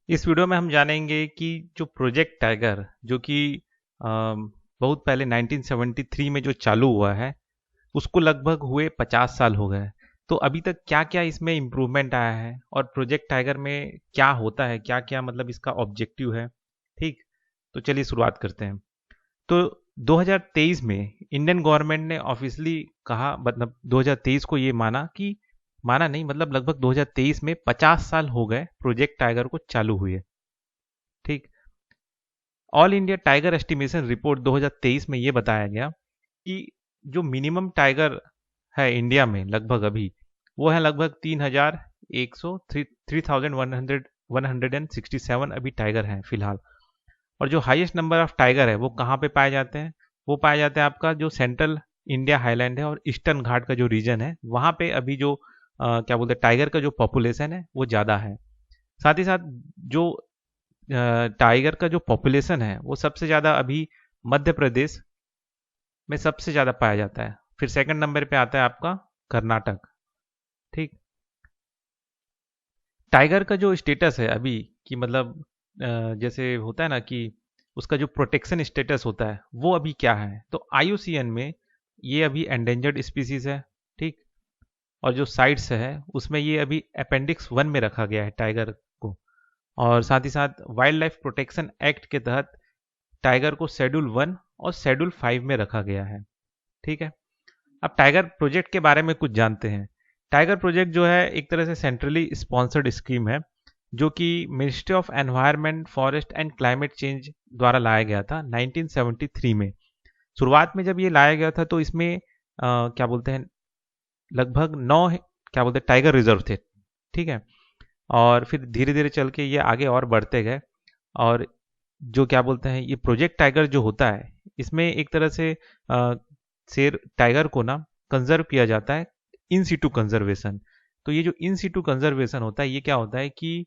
इस वीडियो में हम जानेंगे कि जो प्रोजेक्ट टाइगर जो कि बहुत पहले 1973 में जो चालू हुआ है उसको लगभग हुए 50 साल हो गए। तो अभी तक क्या क्या इसमें इम्प्रूवमेंट आया है और प्रोजेक्ट टाइगर में क्या होता है, क्या क्या मतलब इसका ऑब्जेक्टिव है। ठीक, तो चलिए शुरुआत करते हैं। तो 2023 में इंडियन गवर्नमेंट ने ऑफिशियली कहा, मतलब 2023 को ये माना कि माना नहीं, मतलब लगभग 2023 में 50 साल हो गए प्रोजेक्ट टाइगर को चालू हुए। ठीक, all India tiger estimation report 2023 में ये बताया गया कि जो मिनिमम टाइगर है इंडिया में लगभग अभी, वो है लगभग 3100 3167 अभी टाइगर हैं फिलहाल। और जो हाईएस्ट नंबर ऑफ टाइगर है वो कहाँ पे पाए जाते हैं? वो पाए जाते हैं आपका जो सेंट्रल इंडिया हाईलैंड है और ईस्टर्न घाट का जो रीजन है वहाँ पे अभी जो क्या बोलते हैं टाइगर का जो पॉपुलेशन है वो ज़्यादा है। साथ ही साथ जो टाइगर का जो पॉपुलेशन है वो सबसे ज़्यादा अभी मध्य प्रदेश में सबसे ज़्यादा पाया जाता है। फिर सेकंड नंबर पे आता है आपका कर्नाटक। ठीक, टाइगर का जो स्टेटस है अभी कि मतलब जैसे होता है ना कि उसका जो प्रोटेक्शन स्टेटस होता है वो अभी क्या है, तो आईयूसीएन में ये अभी एंडेंजर्ड स्पीसीज है। ठीक, और जो साइट्स है उसमें ये अभी अपेंडिक्स 1 में रखा गया है टाइगर को। और साथ ही साथ वाइल्ड लाइफ प्रोटेक्शन एक्ट के तहत टाइगर को शेड्यूल 1 और शेड्यूल 5 में रखा गया है। ठीक है, अब टाइगर प्रोजेक्ट के बारे में कुछ जानते हैं। टाइगर प्रोजेक्ट जो है एक तरह से सेंट्रली स्पॉन्सर्ड स्कीम है जो कि ministry of environment, forest and climate change द्वारा लाया गया था 1973 में। शुरुआत में जब ये लाया गया था तो इसमें क्या बोलते हैं लगभग 9 क्या बोलते हैं टाइगर रिजर्व थे। ठीक है, और फिर धीरे धीरे चल के ये आगे और बढ़ते गए। और जो क्या बोलते हैं ये प्रोजेक्ट टाइगर जो होता है इसमें एक तरह से शेर टाइगर को ना कंजर्व किया जाता है, इन सीटू कंजर्वेशन। तो ये जो इन सीटू कंजर्वेशन होता है ये क्या होता है कि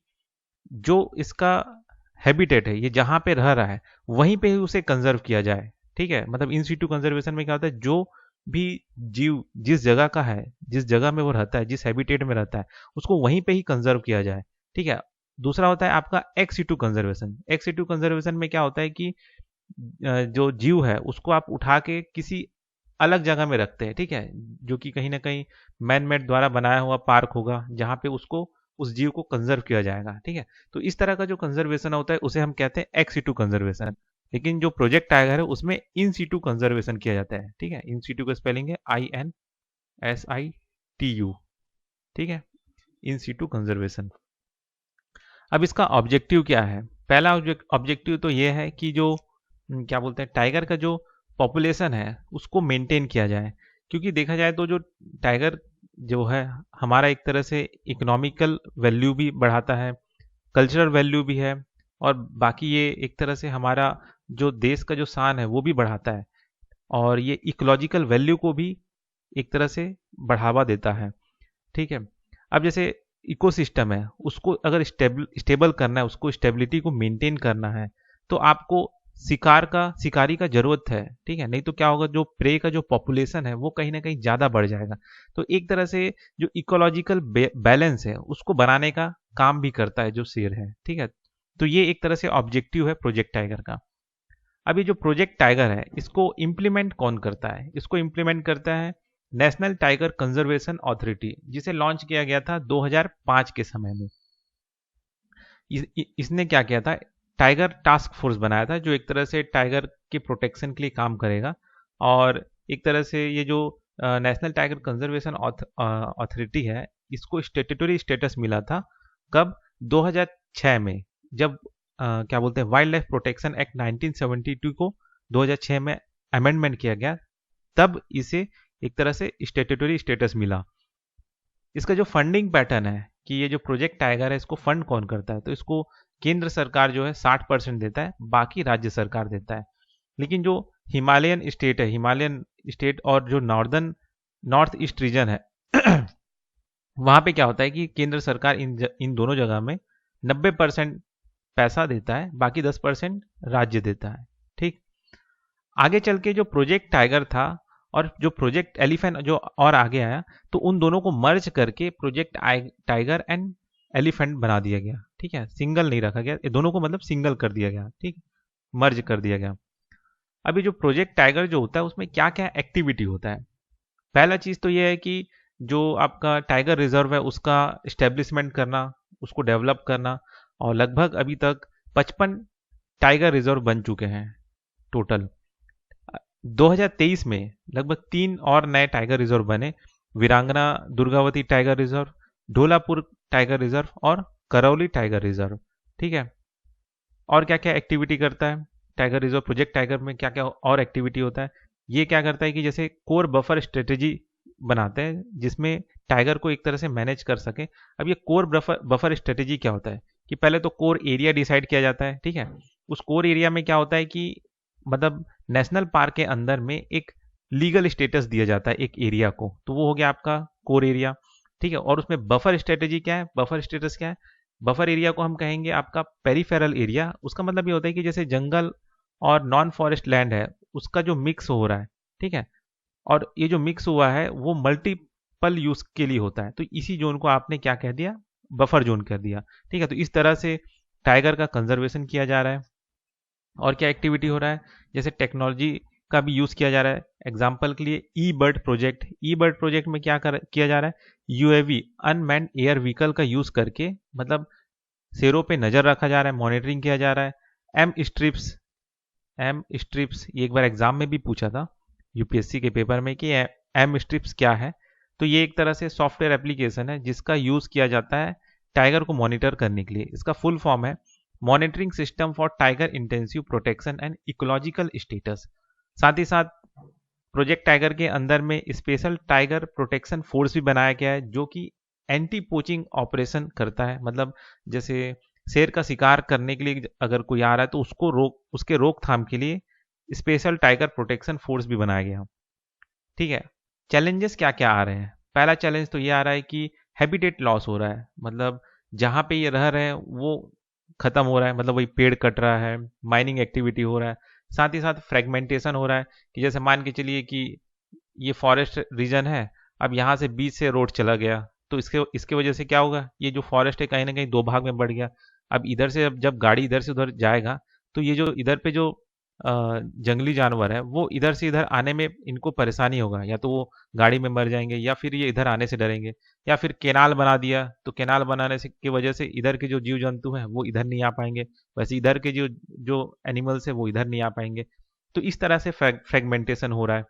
जो इसका हैबिटेट है, ये जहाँ पे रह रहा है वहीं पे ही उसे कंजर्व किया जाए। ठीक है, मतलब इन सीटू कंजर्वेशन में क्या होता है, जो भी जीव जिस जगह का है, जिस जगह में वो रहता है, जिस हैबिटेट में रहता है उसको वहीं पे ही कंजर्व किया जाए। ठीक है, दूसरा होता है आपका ex situ conservation. Ex situ conservation में क्या होता है कि जो जीव है उसको आप उठा के किसी अलग जगह में रखते हैं। ठीक है, जो कि कहीं ना कहीं मैन मेड द्वारा बनाया हुआ पार्क होगा जहाँ पे उसको उस जीव को कंजर्व किया जाएगा। ठीक है, तो इस तरह का जो कंजर्वेशन होता है उसे हम कहते हैं एक्स सीटू कंजर्वेशन। लेकिन जो प्रोजेक्ट टाइगर है उसमें इन सीटू कंजर्वेशन किया जाता है। ठीक है, इन सीटू का स्पेलिंग है INSITU। ठीक है, इन सीटू कंजर्वेशन। अब इसका ऑब्जेक्टिव क्या है? पहला ऑब्जेक्टिव तो ये है कि जो क्या बोलते हैं टाइगर का जो पॉपुलेशन है उसको मेंटेन किया जाए। क्योंकि देखा जाए तो जो टाइगर जो है हमारा एक तरह से इकोनॉमिकल वैल्यू भी बढ़ाता है, कल्चरल वैल्यू भी है, और बाकी ये एक तरह से हमारा जो देश का जो शान है वो भी बढ़ाता है, और ये इकोलॉजिकल वैल्यू को भी एक तरह से बढ़ावा देता है। ठीक है, अब जैसे इकोसिस्टम है उसको अगर स्टेबल करना है, उसको स्टेबिलिटी को मेंटेन करना है, तो आपको शिकारी का जरूरत है। ठीक है, नहीं तो क्या होगा, जो प्रे का जो पॉपुलेशन है वो कहीं ना कहीं ज़्यादा बढ़ जाएगा। तो एक तरह से जो इकोलॉजिकल बैलेंस है उसको बनाने का काम भी करता है जो शेर है। ठीक है, तो ये एक तरह से ऑब्जेक्टिव है प्रोजेक्ट टाइगर का। अभी जो प्रोजेक्ट टाइगर है इसको इम्प्लीमेंट कौन करता है? इसको इम्प्लीमेंट करता है नेशनल टाइगर कंजर्वेशन अथॉरिटी, जिसे लॉन्च किया गया था 2005 के समय में। इसने क्या किया था, टाइगर टास्क फोर्स बनाया था जो एक तरह से टाइगर के प्रोटेक्शन के लिए काम करेगा। और एक तरह से ये जो नेशनल टाइगर कंजर्वेशन अथॉरिटी है इसको स्टेटूटरी स्टेटस मिला था कब? 2006 में, जब क्या बोलते हैं वाइल्ड लाइफ प्रोटेक्शन एक्ट 1972 को 2006 में अमेंडमेंट किया गया, तब इसे एक तरह से स्टेटूटरी स्टेटस मिला। इसका जो फंडिंग पैटर्न है कि ये जो प्रोजेक्ट टाइगर है इसको फंड कौन करता है, तो इसको केंद्र सरकार जो है 60% देता है, बाकी राज्य सरकार देता है। लेकिन जो हिमालयन स्टेट है, हिमालयन स्टेट और जो नॉर्थ ईस्ट रीजन है वहां पे क्या होता है कि केंद्र सरकार इन दोनों जगह में 90% पैसा देता है, बाकी 10% राज्य देता है। ठीक, आगे चल के जो प्रोजेक्ट टाइगर था और जो प्रोजेक्ट एलिफेंट जो और आगे आया, तो उन दोनों को मर्ज करके प्रोजेक्ट टाइगर एंड एलिफेंट बना दिया गया। ठीक है, सिंगल नहीं रखा गया, ये दोनों को मतलब सिंगल कर दिया गया, ठीक, मर्ज कर दिया गया। अभी जो प्रोजेक्ट टाइगर जो होता है उसमें क्या क्या एक्टिविटी होता है। पहला चीज़ तो ये है कि जो आपका टाइगर रिजर्व है उसका इस्टेब्लिशमेंट करना, उसको डेवलप करना, और लगभग अभी तक 55 टाइगर रिजर्व बन चुके हैं टोटल। 2023 में लगभग 3 और नए टाइगर रिजर्व बने, Veerangana Durgavati tiger reserve, Dholapur tiger reserve और करौली टाइगर रिजर्व। ठीक है, और क्या क्या एक्टिविटी करता है टाइगर रिजर्व, प्रोजेक्ट टाइगर में क्या क्या और एक्टिविटी होता है। ये क्या करता है कि जैसे कोर बफर स्ट्रेटेजी बनाते हैं जिसमें टाइगर को एक तरह से मैनेज कर सके। अब ये कोर बफर स्ट्रेटेजी क्या होता है कि पहले तो कोर एरिया डिसाइड किया जाता है, ठीक है। उस कोर एरिया में क्या होता है कि मतलब नेशनल पार्क के अंदर में एक लीगल स्टेटस दिया जाता है एक एरिया को, तो वो हो गया आपका कोर एरिया, ठीक है। और उसमें बफर स्ट्रेटेजी क्या है, बफर स्टेटस क्या है, बफर एरिया को हम कहेंगे आपका पेरिफेरल एरिया। उसका मतलब ये होता है कि जैसे जंगल और नॉन फॉरेस्ट लैंड है उसका जो मिक्स हो रहा है, ठीक है, और ये जो मिक्स हुआ है वो मल्टीपल यूज के लिए होता है, तो इसी जोन को आपने क्या कह दिया, बफर जोन कर दिया, ठीक है। तो इस तरह से टाइगर का कंजर्वेशन किया जा रहा है। और क्या एक्टिविटी हो रहा है, जैसे टेक्नोलॉजी का भी यूज़ किया जा रहा है। एग्जाम्पल के लिए ई बर्ड प्रोजेक्ट में किया जा रहा है, यूएवी अनमैन्ड एयर व्हीकल का यूज़ करके मतलब शेरों पे नज़र रखा जा रहा है, मॉनिटरिंग किया जा रहा है। एम स्ट्रिप्स ये एक बार एग्जाम में भी पूछा था यूपीएससी के पेपर में कि एम स्ट्रिप्स क्या है। तो ये एक तरह से सॉफ्टवेयर एप्लीकेशन है जिसका यूज़ किया जाता है टाइगर को मॉनिटर करने के लिए। इसका फुल फॉर्म है monitoring system for tiger intensive protection and ecological status. साथ ही साथ प्रोजेक्ट टाइगर के अंदर में स्पेशल टाइगर प्रोटेक्शन फोर्स भी बनाया गया है जो कि एंटी पोचिंग ऑपरेशन करता है। मतलब जैसे शेर का शिकार करने के लिए अगर कोई आ रहा है तो उसके रोकथाम के लिए स्पेशल टाइगर प्रोटेक्शन फोर्स भी बनाया गया, ठीक है। चैलेंजेस क्या क्या आ रहे हैं, पहला चैलेंज तो ये आ रहा है कि हैबिटेट लॉस हो रहा है, मतलब जहाँ पे ये रह रहे हैं वो खत्म हो रहा है, मतलब वही पेड़ कट रहा है, माइनिंग एक्टिविटी हो रहा है, साथ ही साथ फ्रेगमेंटेशन हो रहा है कि जैसे मान के चलिए कि ये फॉरेस्ट रीजन है, अब यहाँ से बीच से रोड चला गया तो इसके इसके वजह से क्या होगा, ये जो फॉरेस्ट है कहीं ना कहीं दो भाग में बढ़ गया। अब इधर से जब गाड़ी इधर से उधर जाएगा तो ये जो इधर पे जो जंगली जानवर है वो इधर से इधर आने में इनको परेशानी होगा, या तो वो गाड़ी में मर जाएंगे या फिर ये इधर आने से डरेंगे। या फिर केनाल बना दिया तो केनाल बनाने से की वजह से इधर के जो जीव जंतु हैं वो इधर नहीं आ पाएंगे, वैसे इधर के जो जो एनिमल्स है वो इधर नहीं आ पाएंगे। तो इस तरह से फ्रेगमेंटेशन हो रहा है।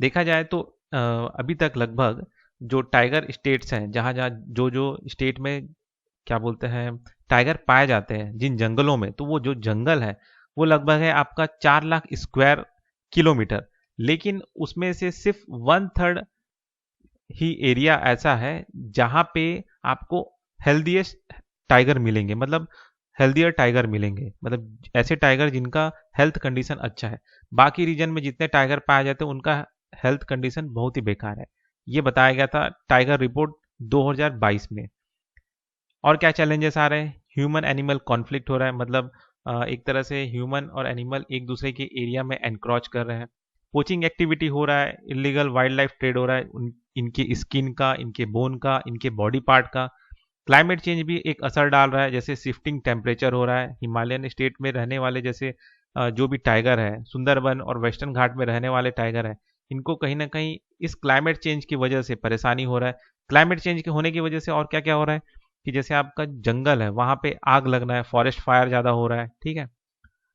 देखा जाए तो अभी तक लगभग जो टाइगर स्टेट्स हैं, जहाँ जहाँ जो जो स्टेट में क्या बोलते हैं टाइगर पाए जाते हैं जिन जंगलों में, तो वो जो जंगल है वो लगभग है आपका 4 लाख स्क्वायर किलोमीटर। लेकिन उसमें से सिर्फ 1/3 ही एरिया ऐसा है जहाँ पे आपको हेल्दीएस्ट टाइगर मिलेंगे, मतलब हेल्दियर टाइगर मिलेंगे, मतलब ऐसे टाइगर जिनका हेल्थ कंडीशन अच्छा है। बाकी रीजन में जितने टाइगर पाए जाते हैं उनका हेल्थ कंडीशन बहुत ही बेकार है। ये बताया गया था टाइगर रिपोर्ट 2022 में। और क्या चैलेंजेस आ रहे हैं, ह्यूमन एनिमल कॉन्फ्लिक्ट हो रहा है, मतलब एक तरह से ह्यूमन और एनिमल एक दूसरे के एरिया में एनक्रॉच कर रहे हैं। पोचिंग एक्टिविटी हो रहा है, इलीगल वाइल्ड लाइफ ट्रेड हो रहा है, इनके स्किन का, इनके बोन का, इनके बॉडी पार्ट का। क्लाइमेट चेंज भी एक असर डाल रहा है, जैसे शिफ्टिंग टेम्परेचर हो रहा है। हिमालयन स्टेट में रहने वाले जैसे जो भी टाइगर है, सुंदरबन और वेस्टर्न घाट में रहने वाले टाइगर है, इनको कहीं ना कहीं इस क्लाइमेट चेंज की वजह से परेशानी हो रहा है। क्लाइमेट चेंज के होने की वजह से और क्या क्या हो रहा है कि जैसे आपका जंगल है वहां पे आग लगना है, फॉरेस्ट फायर ज़्यादा हो रहा है, ठीक है।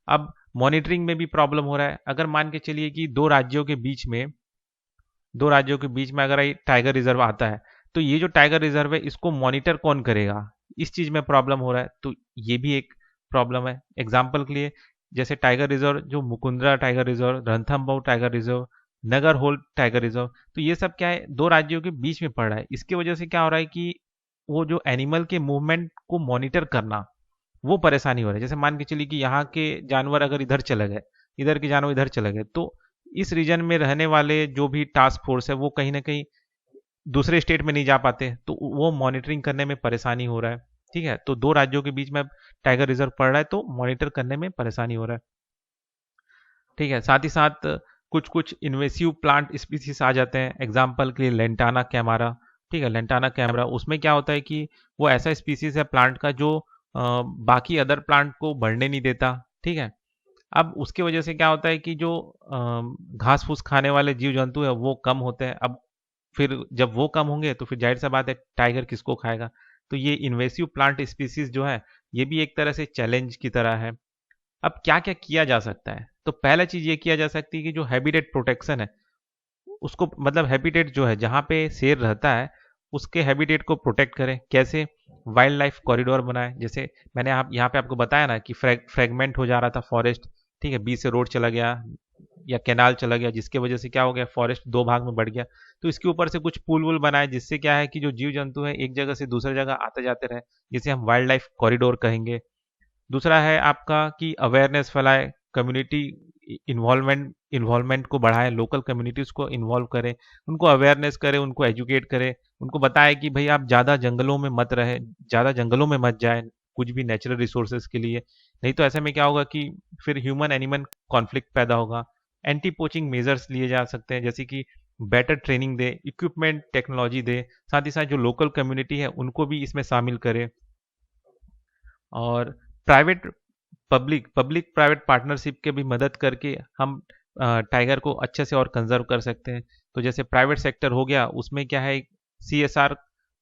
अब मॉनिटरिंग में भी प्रॉब्लम हो रहा है। अगर मान के चलिए कि दो राज्यों के बीच में अगर ये टाइगर रिजर्व आता है तो ये जो टाइगर रिजर्व है इसको मॉनिटर कौन करेगा, इस चीज़ में प्रॉब्लम हो रहा है। तो ये भी एक प्रॉब्लम है। एग्जाम्पल के लिए जैसे टाइगर रिजर्व जो Mukundra tiger reserve, Ranthambore tiger reserve, Nagarhole tiger reserve, तो ये सब क्या है, दो राज्यों के बीच में पड़ रहा है। इसकी वजह से क्या हो रहा है कि वो जो एनिमल के मूवमेंट को मॉनिटर करना वो परेशानी हो रही है। जैसे मान के चलिए कि यहाँ के जानवर अगर इधर चले गए, इधर के जानवर इधर चले गए, तो इस रीजन में रहने वाले जो भी टास्क फोर्स है वो कहीं ना कहीं दूसरे स्टेट में नहीं जा पाते, तो वो मॉनिटरिंग करने में परेशानी हो रहा है, ठीक है। तो दो राज्यों के बीच में टाइगर रिजर्व पड़ रहा है तो मॉनिटर करने में परेशानी हो रहा है, ठीक है। साथ ही साथ कुछ कुछ इन्वेसिव प्लांट स्पीसीज आ जाते हैं, एग्जाम्पल के लिए लेंटाना कैमारा, ठीक है, लेंटाना कैमरा, उसमें क्या होता है कि वो ऐसा स्पीसीज है प्लांट का जो बाकी अदर प्लांट को बढ़ने नहीं देता। ठीक है, अब उसकी वजह से क्या होता है कि जो घास फूस खाने वाले जीव जंतु है वो कम होते हैं। अब फिर जब वो कम होंगे तो फिर जाहिर सा बात है टाइगर किसको खाएगा। तो ये इन्वेसिव प्लांट स्पीसीज जो है ये भी एक तरह से चैलेंज की तरह है। अब क्या क्या किया जा सकता है, तो पहला चीज ये किया जा सकती है कि जो हैबिटेट प्रोटेक्शन है उसको, मतलब हैबिटेट जो है जहाँ पे शेर रहता है उसके हैबिटेट को प्रोटेक्ट करें। कैसे? वाइल्ड लाइफ कॉरिडोर बनाए। जैसे मैंने आप यहाँ पे आपको बताया ना कि फ्रेगमेंट हो जा रहा था फॉरेस्ट। ठीक है, बीच से रोड चला गया या कैनाल चला गया, जिसके वजह से क्या हो गया, फॉरेस्ट दो भाग में बढ़ गया। तो इसके ऊपर से कुछ पुल वुल बनाए जिससे क्या है कि जो जीव जंतु है एक जगह से दूसरी जगह आते जाते रहे, जिसे हम वाइल्ड लाइफ कॉरिडोर कहेंगे। दूसरा है आपका कि अवेयरनेस फैलाए, कम्युनिटी इन्वॉल्वमेंट इन्वॉल्वमेंट को बढ़ाए, लोकल कम्युनिटीज़ को इन्वॉल्व करें, उनको अवेयरनेस करें, उनको एजुकेट करें, उनको बताएं कि भाई आप ज़्यादा जंगलों में मत रहे, ज़्यादा जंगलों में मत जाएं कुछ भी नेचुरल रिसोर्सेज के लिए। नहीं तो ऐसे में क्या होगा कि फिर ह्यूमन एनिमल कॉन्फ्लिक्ट पैदा होगा। एंटी पोचिंग मेजर्स लिए जा सकते हैं, जैसे कि बेटर ट्रेनिंग दे, इक्विपमेंट टेक्नोलॉजी दे, साथ ही साथ जो लोकल कम्युनिटी है उनको भी इसमें शामिल करें। और private public public private partnership के भी मदद करके हम टाइगर को अच्छे से और कंजर्व कर सकते हैं। तो जैसे प्राइवेट सेक्टर हो गया, उसमें क्या है, CSR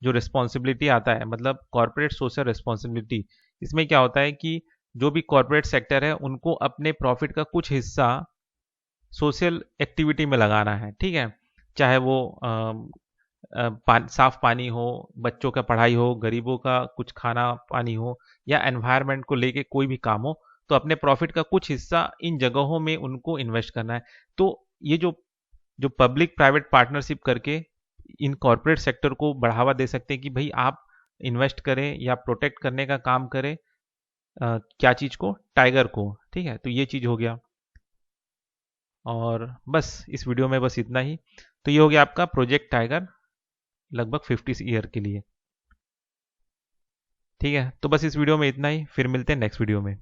जो रिस्पॉन्सिबिलिटी आता है, मतलब कॉर्पोरेट सोशल रिस्पॉन्सिबिलिटी। इसमें क्या होता है कि जो भी कॉर्पोरेट सेक्टर है उनको अपने प्रॉफिट का कुछ हिस्सा सोशल एक्टिविटी में लगाना है। ठीक है, चाहे वो साफ पानी हो, बच्चों का पढ़ाई हो, गरीबों का कुछ खाना पानी हो, या एनवायरनमेंट को लेके कोई भी काम हो, तो अपने प्रॉफिट का कुछ हिस्सा इन जगहों में उनको इन्वेस्ट करना है। तो ये जो जो पब्लिक प्राइवेट पार्टनरशिप करके इन कॉरपोरेट सेक्टर को बढ़ावा दे सकते हैं कि भाई आप इन्वेस्ट करें या प्रोटेक्ट करने का काम करें। क्या चीज को? टाइगर को। ठीक है, तो ये चीज हो गया। और बस इस वीडियो में बस इतना ही। तो ये हो गया आपका प्रोजेक्ट टाइगर, लगभग 50 ईयर के लिए। ठीक है, तो बस इस वीडियो में इतना ही, फिर मिलते हैं नेक्स्ट वीडियो में।